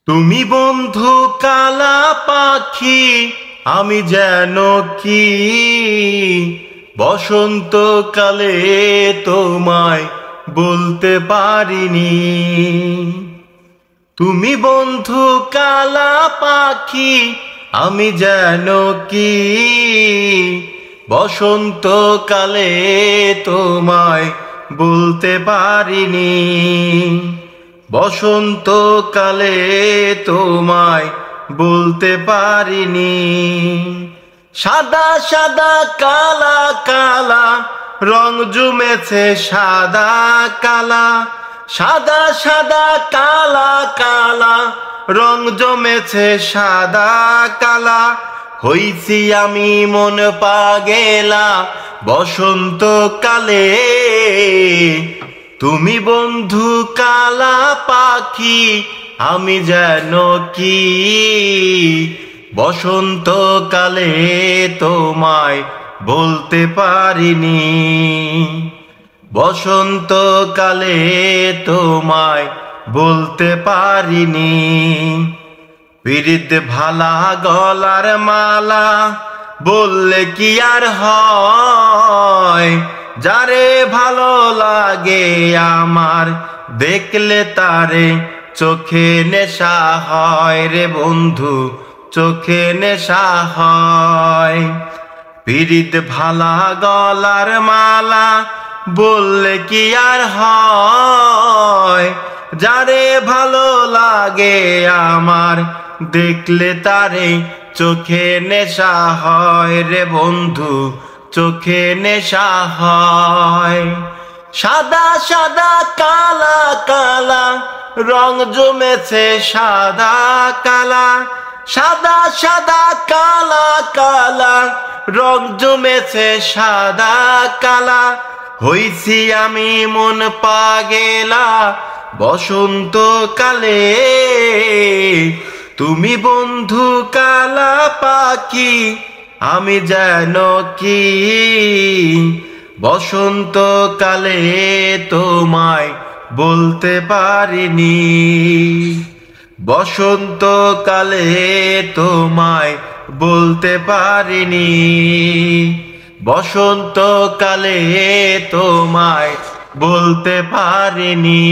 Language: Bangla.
তুমি বন্ধু কালা পাখি, আমি যেন কি বসন্তকালে তোমায় বলতে পারিনি। তুমি বন্ধু কালা পাখি, আমি যেন কি বসন্তকালে তোমায় বলতে পারিনি। বসন্তকালে তোমায় বলতে পারিনি। সাদা সাদা কালা কালা রং জমেছে সাদা কালা, সাদা সাদা কালা কালা রং জমেছে সাদা কালা। হইছি আমি মন পাগেলা বসন্তকালে। তুমি বন্ধু কালা পাখি, আমি যেন কি বসন্তকালে তোমায় বলতে পারিনি। বসন্তকালে তোমায় বলতে পারিনি। পিরিত ভালা গলার মালা বললে কি আর হয়, যারে ভালো লাগে আমার দেখলে তারে চোখে নেশা হয় রে বন্ধু, চোখে নেশা হয়। পিরিত ভালা গলার মালা বললে কি আর হয়, যারে ভালো লাগে আমার দেখলে তারে চোখে নেশা হয় রে বন্ধু, চোখে নেশা হয়। সাদা সাদা কালা কালা রং জমেছে সাদা কালা, সাদা সাদা কালা কালা রং জমেছে সাদা কালা। হইছি আমি মন পাগেলা বসন্তকালে। তুমি বন্ধু কালা পাখি, আমি যেন কি বসন্তকালে তোমায় বলতে পারিনি। বসন্তকালে তোমায় বলতে পারিনি। বসন্তকালে তোমায় বলতে পারিনি।